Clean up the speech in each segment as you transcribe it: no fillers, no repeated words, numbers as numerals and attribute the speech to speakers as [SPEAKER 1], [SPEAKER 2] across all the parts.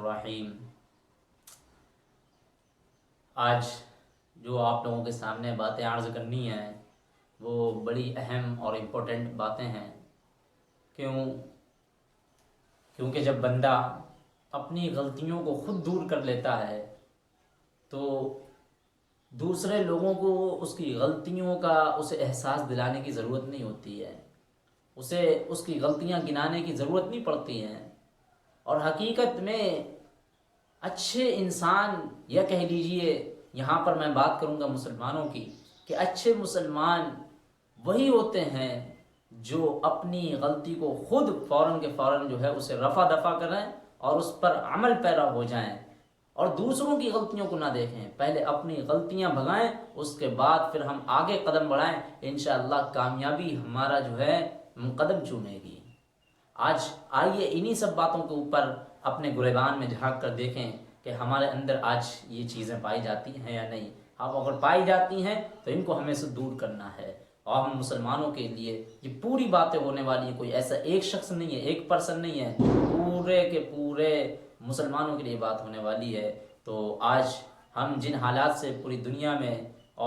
[SPEAKER 1] الرحیم۔ آج جو آپ لوگوں کے سامنے باتیں عرض کرنی ہیں وہ بڑی اہم اور امپورٹنٹ باتیں ہیں۔ کیونکہ جب بندہ اپنی غلطیوں کو خود دور کر لیتا ہے تو دوسرے لوگوں کو اس کی غلطیوں کا اسے احساس دلانے کی ضرورت نہیں ہوتی ہے، اسے اس کی غلطیاں گنانے کی ضرورت نہیں پڑتی ہے۔ اور حقیقت میں اچھے انسان، یا کہہ لیجئے یہاں پر میں بات کروں گا مسلمانوں کی، کہ اچھے مسلمان وہی ہوتے ہیں جو اپنی غلطی کو خود فوراً کے فوراً جو ہے اسے رفع دفع کریں اور اس پر عمل پیرا ہو جائیں، اور دوسروں کی غلطیوں کو نہ دیکھیں، پہلے اپنی غلطیاں بھگائیں، اس کے بعد پھر ہم آگے قدم بڑھائیں، انشاءاللہ کامیابی ہمارا جو ہے قدم چومے گی۔ آج آئیے انہی سب باتوں کے اوپر اپنے گریبان میں جھانک کر دیکھیں کہ ہمارے اندر آج یہ چیزیں پائی جاتی ہیں یا نہیں۔ اب اگر پائی جاتی ہیں تو ان کو ہمیں سے دور کرنا ہے، اور ہم مسلمانوں کے لیے یہ پوری باتیں ہونے والی ہیں، کوئی ایسا ایک شخص نہیں ہے، ایک پرسن نہیں ہے، پورے کے پورے مسلمانوں کے لیے بات ہونے والی ہے۔ تو آج ہم جن حالات سے پوری دنیا میں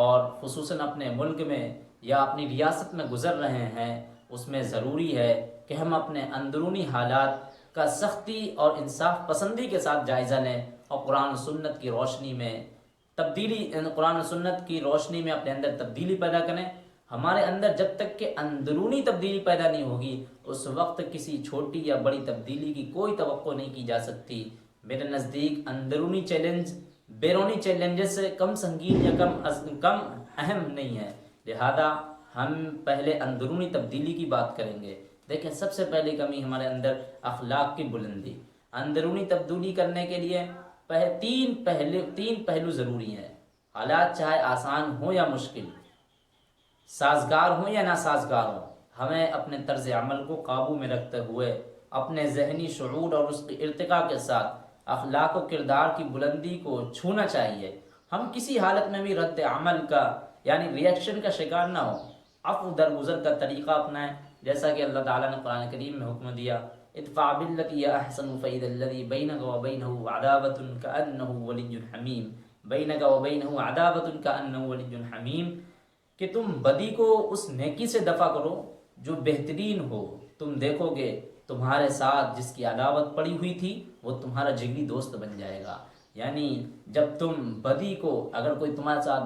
[SPEAKER 1] اور خصوصاً اپنے ملک میں یا اپنی ریاست میں گزر رہے ہیں، اس میں ضروری ہے کہ ہم اپنے اندرونی حالات کا سختی اور انصاف پسندی کے ساتھ جائزہ لیں، اور قرآن و سنت کی روشنی میں قرآن و سنت کی روشنی میں اپنے اندر تبدیلی پیدا کریں۔ ہمارے اندر جب تک کہ اندرونی تبدیلی پیدا نہیں ہوگی اس وقت کسی چھوٹی یا بڑی تبدیلی کی کوئی توقع نہیں کی جا سکتی۔ میرے نزدیک اندرونی چیلنج بیرونی چیلنجز سے کم سنگین یا کم اہم نہیں ہے، لہذا ہم پہلے اندرونی تبدیلی کی بات کریں گے۔ دیکھیں، سب سے پہلی کمی ہمارے اندر اخلاق کی بلندی۔ اندرونی تبدیلی کرنے کے لیے تین پہلو ضروری ہیں، حالات چاہے آسان ہوں یا مشکل، سازگار ہوں یا ناسازگار ہوں، ہمیں اپنے طرز عمل کو قابو میں رکھتے ہوئے اپنے ذہنی شعور اور اس کی ارتقاء کے ساتھ اخلاق و کردار کی بلندی کو چھونا چاہیے۔ ہم کسی حالت میں بھی رد عمل کا یعنی ریئیکشن کا شکار نہ ہو، عفو درگزر کا طریقہ اپنائیں، جیسا کہ اللہ تعالیٰ نے قرآن کریم میں حکم دیا، ادفع بالتی هی احسن فاذا الذی بینک وبینہ عداوۃ کأنہ ولی حمیم، بینک وبینہ عداوۃ کأنہ ولی حمیم، کہ تم بدی کو اس نیکی سے دفع کرو جو بہترین ہو، تم دیکھو گے تمہارے ساتھ جس کی عداوت پڑی ہوئی تھی وہ تمہارا جگری دوست بن جائے گا۔ یعنی جب تم بدی کو، اگر کوئی تمہارے ساتھ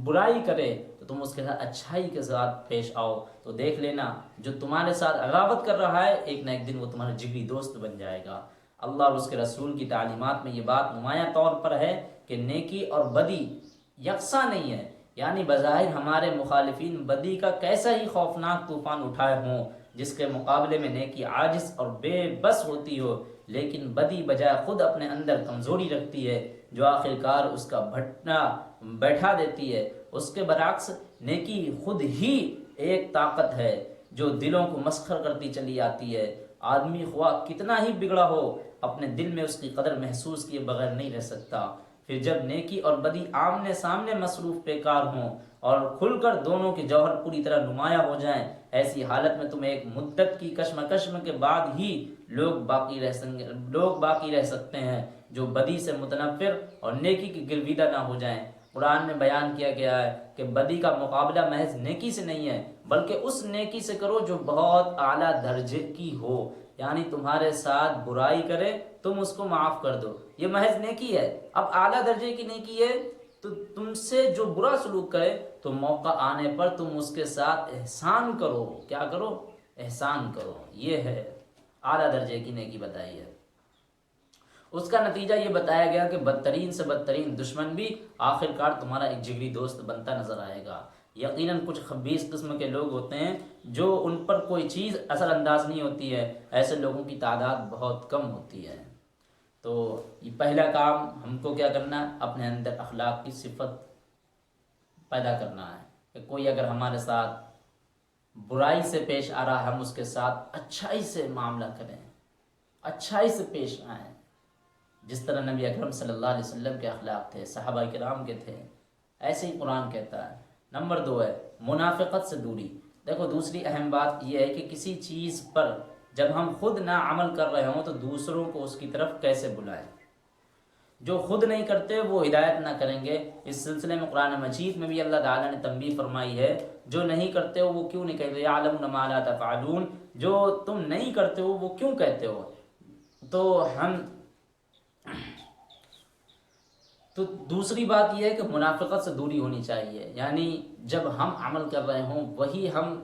[SPEAKER 1] برائی کرے تو تم اس کے ساتھ اچھائی کے ساتھ پیش آؤ، تو دیکھ لینا جو تمہارے ساتھ عداوت کر رہا ہے ایک نہ ایک دن وہ تمہارا جگری دوست بن جائے گا۔ اللہ اور اس کے رسول کی تعلیمات میں یہ بات نمایاں طور پر ہے کہ نیکی اور بدی یکساں نہیں ہے، یعنی بظاہر ہمارے مخالفین بدی کا کیسا ہی خوفناک طوفان اٹھائے ہوں، جس کے مقابلے میں نیکی عاجز اور بے بس ہوتی ہو، لیکن بدی بجائے خود اپنے اندر کمزوری رکھتی ہے جو آخرکار اس کا بھٹنا بیٹھا دیتی ہے۔ اس کے برعکس نیکی خود ہی ایک طاقت ہے جو دلوں کو مسخر کرتی چلی آتی ہے۔ آدمی خواہ کتنا ہی بگڑا ہو اپنے دل میں اس کی قدر محسوس کیے بغیر نہیں رہ سکتا۔ پھر جب نیکی اور بدی آمنے سامنے مصروف پیکار ہوں اور کھل کر دونوں کے جوہر پوری طرح نمایاں ہو جائیں، ایسی حالت میں تمہیں ایک مدت کی کشمکش کے بعد ہی لوگ باقی رہ سکتے ہیں جو بدی سے متنفر اور نیکی کی گرویدہ نہ ہو جائیں۔ قرآن میں بیان کیا گیا ہے کہ بدی کا مقابلہ محض نیکی سے نہیں ہے، بلکہ اس نیکی سے کرو جو بہت اعلیٰ درجے کی ہو، یعنی تمہارے ساتھ برائی کرے تم اس کو معاف کر دو، یہ محض نیکی ہے۔ اب اعلیٰ درجے کی نیکی ہے تو تم سے جو برا سلوک کرے تو موقع آنے پر تم اس کے ساتھ احسان کرو۔ کیا کرو؟ احسان کرو، یہ ہے اعلیٰ درجے کی نیکی بتائی ہے۔ اس کا نتیجہ یہ بتایا گیا کہ بدترین سے بدترین دشمن بھی آخرکار تمہارا ایک جگری دوست بنتا نظر آئے گا۔ یقیناً کچھ خبیث قسم کے لوگ ہوتے ہیں جو ان پر کوئی چیز اثر انداز نہیں ہوتی ہے، ایسے لوگوں کی تعداد بہت کم ہوتی ہے۔ تو یہ پہلا کام ہم کو کیا کرنا ہے؟ اپنے اندر اخلاق کی صفت پیدا کرنا ہے کہ کوئی اگر ہمارے ساتھ برائی سے پیش آ رہا ہے ہم اس کے ساتھ اچھائی سے معاملہ کریں، اچھائی سے پیش آئیں، جس طرح نبی اکرم صلی اللہ علیہ وسلم کے اخلاق تھے، صحابہ کرام کے تھے، ایسے ہی قرآن کہتا ہے۔ نمبر 2 ہے منافقت سے دوری۔ دیکھو دوسری اہم بات یہ ہے کہ کسی چیز پر جب ہم خود نہ عمل کر رہے ہوں تو دوسروں کو اس کی طرف کیسے بلائیں؟ جو خود نہیں کرتے وہ ہدایت نہ کریں گے۔ اس سلسلے میں قرآن مجید میں بھی اللہ تعالیٰ نے تنبیہ فرمائی ہے، جو نہیں کرتے ہو وہ کیوں نہیں کہتے، یعلمون ما لا تفعلون، جو تم نہیں کرتے ہو وہ کیوں کہتے ہو۔ تو دوسری بات یہ ہے کہ منافقت سے دوری ہونی چاہیے، یعنی جب ہم عمل کر رہے ہوں وہی ہم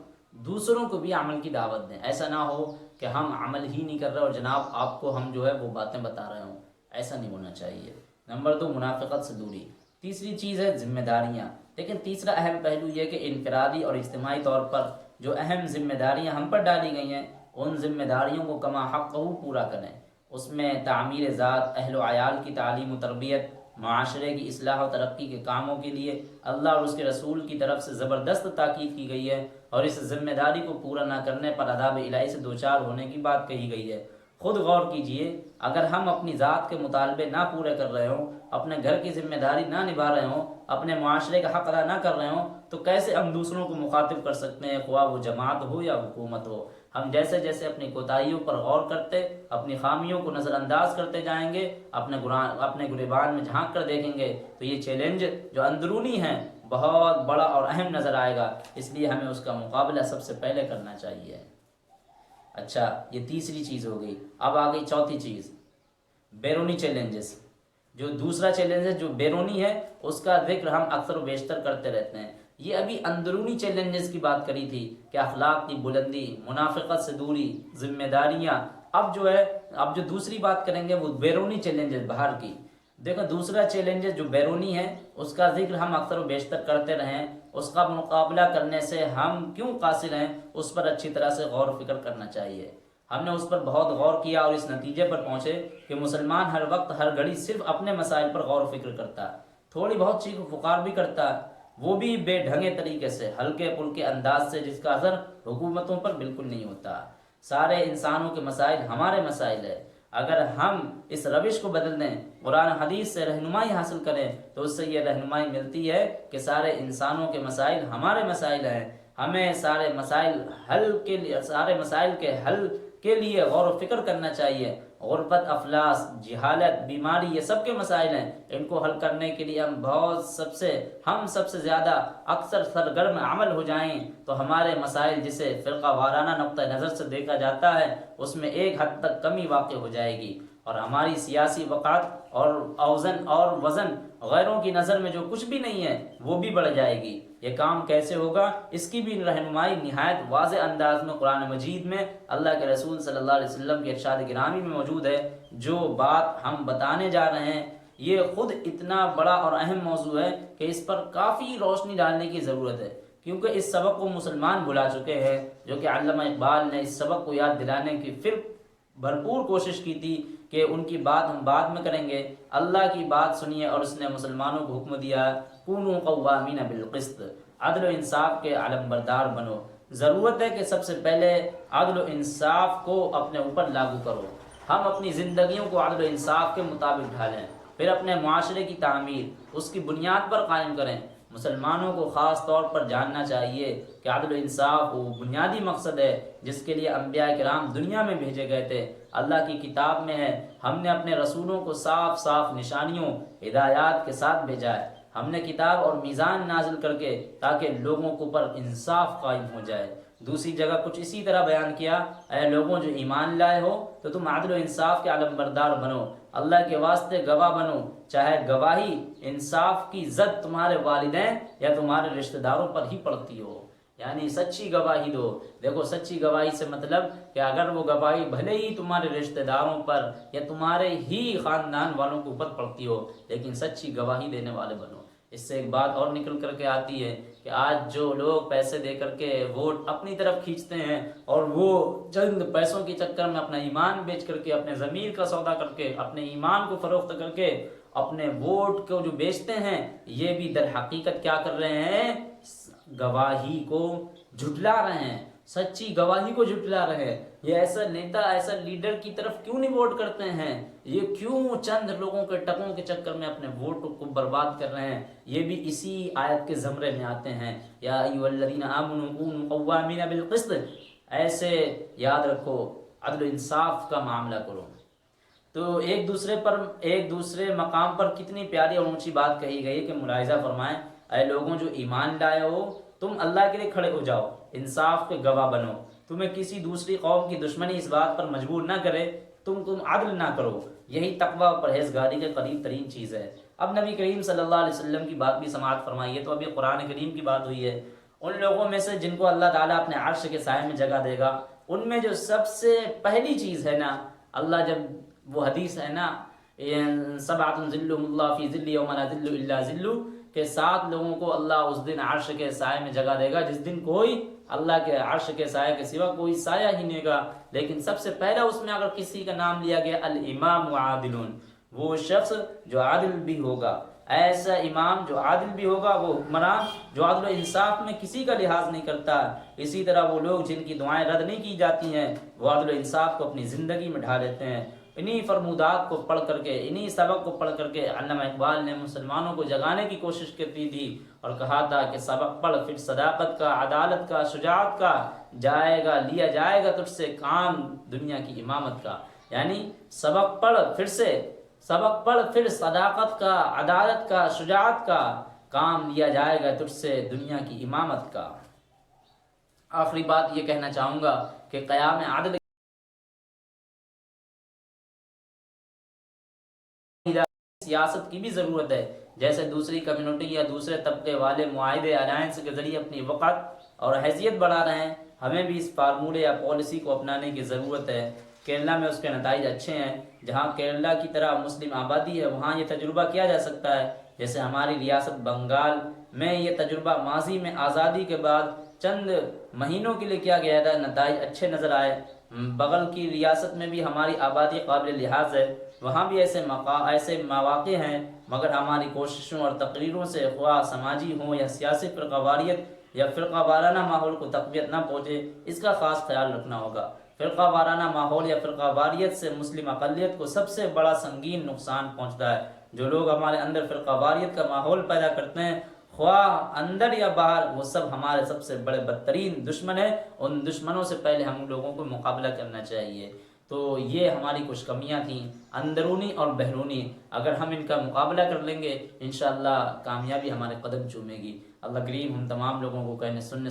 [SPEAKER 1] دوسروں کو بھی عمل کی دعوت دیں۔ ایسا نہ ہو کہ ہم عمل ہی نہیں کر رہے اور جناب آپ کو ہم جو ہے وہ باتیں بتا رہے ہوں، ایسا نہیں ہونا چاہیے۔ نمبر 2، منافقت سے دوری۔ تیسری چیز ہے ذمہ داریاں۔ لیکن تیسرا اہم پہلو یہ کہ انفرادی اور اجتماعی طور پر جو اہم ذمہ داریاں ہم پر ڈالی گئی ہیں ان ذمہ داریوں کو کما حق پورا کریں۔ اس میں تعمیر ذات، اہل و عیال کی تعلیم و تربیت، معاشرے کی اصلاح و ترقی کے کاموں کے لیے اللہ اور اس کے رسول کی طرف سے زبردست تاکید کی گئی ہے، اور اس ذمہ داری کو پورا نہ کرنے پر عذاب الہی سے دوچار ہونے کی بات کہی گئی ہے۔ خود غور کیجئے، اگر ہم اپنی ذات کے مطالبے نہ پورے کر رہے ہوں، اپنے گھر کی ذمہ داری نہ نبھا رہے ہوں، اپنے معاشرے کا حق ادا نہ کر رہے ہوں، تو کیسے ہم دوسروں کو مخاطب کر سکتے ہیں، خواہ وہ جماعت ہو یا حکومت ہو؟ ہم جیسے جیسے اپنی کوتاہیوں پر غور کرتے، اپنی خامیوں کو نظر انداز کرتے جائیں گے، اپنے گریبان میں جھانک کر دیکھیں گے تو یہ چیلنج جو اندرونی ہیں بہت بڑا اور اہم نظر آئے گا۔ اس لیے ہمیں اس کا مقابلہ سب سے پہلے کرنا چاہیے۔ اچھا، یہ تیسری چیز ہو گئی۔ اب آ گئی چوتھی چیز، بیرونی چیلنجز۔ جو دوسرا چیلنج ہے جو بیرونی ہے اس کا ذکر ہم اکثر و بیشتر کرتے رہتے ہیں۔ یہ ابھی اندرونی چیلنجز کی بات کری تھی کہ اخلاق کی بلندی، منافقت سے دوری، ذمہ داریاں۔ اب جو دوسری بات کریں گے وہ بیرونی چیلنجز، باہر کی۔ دیکھو دوسرا چیلنج جو بیرونی ہے اس کا ذکر ہم اکثر و بیشتر کرتے رہیں، اس کا مقابلہ کرنے سے ہم کیوں قاصر ہیں اس پر اچھی طرح سے غور و فکر کرنا چاہیے۔ ہم نے اس پر بہت غور کیا اور اس نتیجے پر پہنچے کہ مسلمان ہر وقت ہر گھڑی صرف اپنے مسائل پر غور و فکر کرتا ہے، تھوڑی بہت چیخ و پکار بھی کرتا ہے، وہ بھی بے ڈھنگے طریقے سے، ہلکے پھلکے انداز سے، جس کا اثر حکومتوں پر بالکل نہیں ہوتا۔ سارے انسانوں کے مسائل ہمارے مسائل ہیں۔ اگر ہم اس روش کو بدل دیں، قرآن حدیث سے رہنمائی حاصل کریں، تو اس سے یہ رہنمائی ملتی ہے کہ سارے انسانوں کے مسائل ہمارے مسائل ہیں۔ ہمیں سارے مسائل کے حل کے لیے غور و فکر کرنا چاہیے۔ غربت، افلاس، جہالت، بیماری، یہ سب کے مسائل ہیں۔ ان کو حل کرنے کے لیے ہم سب سے زیادہ اکثر سرگرم عمل ہو جائیں تو ہمارے مسائل، جسے فرقہ وارانہ نقطہ نظر سے دیکھا جاتا ہے، اس میں ایک حد تک کمی واقع ہو جائے گی، اور ہماری سیاسی وقعت اور وزن غیروں کی نظر میں جو کچھ بھی نہیں ہے وہ بھی بڑھ جائے گی۔ یہ کام کیسے ہوگا، اس کی بھی رہنمائی نہایت واضح انداز میں قرآن مجید میں اللہ کے رسول صلی اللہ علیہ وسلم کے ارشاد گرامی میں موجود ہے۔ جو بات ہم بتانے جا رہے ہیں یہ خود اتنا بڑا اور اہم موضوع ہے کہ اس پر کافی روشنی ڈالنے کی ضرورت ہے، کیونکہ اس سبق کو مسلمان بھلا چکے ہیں، جو کہ علامہ اقبال نے اس سبق کو یاد دلانے کی پھر بھرپور کوشش کی تھی کہ ان کی بات ہم بعد میں کریں گے۔ اللہ کی بات سنیے، اور اس نے مسلمانوں کو حکم دیا، کونوا قوامین بالقسط، عدل و انصاف کے علم بردار بنو۔ ضرورت ہے کہ سب سے پہلے عدل و انصاف کو اپنے اوپر لاگو کرو۔ ہم اپنی زندگیوں کو عدل و انصاف کے مطابق ڈھالیں، پھر اپنے معاشرے کی تعمیر اس کی بنیاد پر قائم کریں۔ مسلمانوں کو خاص طور پر جاننا چاہیے کہ عدل و انصاف وہ بنیادی مقصد ہے جس کے لیے انبیاء کرام دنیا میں بھیجے گئے تھے۔ اللہ کی کتاب میں ہے، ہم نے اپنے رسولوں کو صاف صاف نشانیوں، ہدایات کے ساتھ بھیجا ہے۔ ہم نے کتاب اور میزان نازل کر کے تاکہ لوگوں کو پر انصاف قائم ہو جائے۔ دوسری جگہ کچھ اسی طرح بیان کیا، اے لوگوں جو ایمان لائے ہو تو تم عدل و انصاف کے علم بردار بنو، اللہ کے واسطے گواہ بنو، چاہے گواہی انصاف کی زد تمہارے والدین یا تمہارے رشتہ داروں پر ہی پڑتی ہو، یعنی سچی گواہی دو۔ دیکھو سچی گواہی سے مطلب کہ اگر وہ گواہی بھلے ہی تمہارے رشتہ داروں پر یا تمہارے ہی خاندان والوں کے اوپر پڑتی ہو، لیکن سچی گواہی دینے والے بنو۔ اس سے ایک بات اور نکل کر کے آتی ہے کہ آج جو لوگ پیسے دے کر کے ووٹ اپنی طرف کھینچتے ہیں، اور وہ چند پیسوں کے چکر میں اپنا ایمان بیچ کر کے، اپنے ضمیر کا سودا کر کے، اپنے ایمان کو فروخت کر کے اپنے ووٹ کو جو بیچتے ہیں، یہ بھی در حقیقت کیا کر رہے ہیں؟ گواہی کو جھٹلا رہے ہیں، سچی گواہی کو جھٹلا رہے ہیں۔ یہ ایسا نیتا، ایسا لیڈر کی طرف کیوں نہیں ووٹ کرتے ہیں؟ یہ کیوں چند لوگوں کے ٹکوں کے چکر میں اپنے ووٹ کو برباد کر رہے ہیں؟ یہ بھی اسی آیت کے زمرے میں آتے ہیں، یا ایھا الذین آمنوا کونوا قوامین بالقسط۔ ایسے یاد رکھو عدل و انصاف کا معاملہ کرو۔ تو ایک دوسرے مقام پر کتنی پیاری اور اونچی بات کہی گئی کہ ملاحظہ فرمائیں، اے لوگوں جو ایمان لائے ہو، تم اللہ کے لیے کھڑے ہو جاؤ، انصاف کے گواہ بنو، تمہیں کسی دوسری قوم کی دشمنی اس بات پر مجبور نہ کرے تم عدل نہ کرو، یہی تقوی و پرہیزگاری کے قریب ترین چیز ہے۔ اب نبی کریم صلی اللہ علیہ وسلم کی بات بھی سماعت فرمائیے، تو ابھی قرآن کریم کی بات ہوئی ہے، ان لوگوں میں سے جن کو اللہ تعالیٰ اپنے عرش کے سائے میں جگہ دے گا، ان میں جو سب سے پہلی چیز ہے نا، اللہ جب وہ حدیث ہے نا، سبعۃ ظلهم اللہ فی ظل یوم لا ظل الا ظلہ، کہ 7 لوگوں کو اللہ اس دن عرش کے سائے میں جگہ دے گا جس دن کوئی اللہ کے عرش کے سائے کے سوا کوئی سایہ ہی نہیں گا۔ لیکن سب سے پہلا اس میں اگر کسی کا نام لیا گیا الامام عادل، وہ شخص جو عادل بھی ہوگا، ایسا امام جو عادل بھی ہوگا، وہ حکمران جو عدل و انصاف میں کسی کا لحاظ نہیں کرتا۔ اسی طرح وہ لوگ جن کی دعائیں رد نہیں کی جاتی ہیں، وہ عدل و انصاف کو اپنی زندگی میں ڈھا لیتے ہیں۔ انہی فرمودات کو پڑھ کر کے، انہی سبق کو پڑھ کر کے علامہ اقبال نے مسلمانوں کو جگانے کی کوشش کرتی تھی اور کہا تھا کہ سبق پڑھ پھر صداقت کا، عدالت کا، شجاعت کا، لیا جائے گا تجھ سے کام دنیا کی امامت کا۔ یعنی سبق پڑھ پھر صداقت کا، عدالت کا، شجاعت کا، کام لیا جائے گا تجھ سے دنیا کی امامت کا۔ آخری بات یہ کہنا چاہوں گا کہ قیام عدل سیاست کی بھی ضرورت ہے، جیسے دوسری کمیونٹی یا دوسرے طبقے والے معاہدے الائنس کے ذریعے اپنی وقت اور حیثیت بڑھا رہے ہیں، ہمیں بھی اس فارمولے یا پالیسی کو اپنانے کی ضرورت ہے۔ کیرلا میں اس کے نتائج اچھے ہیں، جہاں کیرلا کی طرح مسلم آبادی ہے وہاں یہ تجربہ کیا جا سکتا ہے، جیسے ہماری ریاست بنگال میں یہ تجربہ ماضی میں آزادی کے بعد چند مہینوں کے لیے کیا گیا تھا، نتائج اچھے نظر آئے۔ بغل کی ریاست میں بھی ہماری آبادی قابل لحاظ ہے، وہاں بھی ایسے مواقع ہیں، مگر ہماری کوششوں اور تقریروں سے خواہ سماجی ہوں یا سیاسی فرقہ واریت یا فرقہ وارانہ ماحول کو تقویت نہ پہنچے، اس کا خاص خیال رکھنا ہوگا۔ فرقہ وارانہ ماحول یا فرقہ واریت سے مسلم اقلیت کو سب سے بڑا سنگین نقصان پہنچتا ہے۔ جو لوگ ہمارے اندر فرقہ واریت کا ماحول پیدا کرتے ہیں، خواہ اندر یا باہر، وہ سب ہمارے سب سے بڑے بدترین دشمن ہیں۔ ان دشمنوں سے پہلے ہم لوگوں کو مقابلہ کرنا چاہیے۔ تو یہ ہماری کچھ کمیاں تھیں اندرونی اور بیرونی، اگر ہم ان کا مقابلہ کر لیں گے انشاءاللہ کامیابی ہمارے قدم چومے گی۔ اللہ کریم ہم تمام لوگوں کو کہنے سننے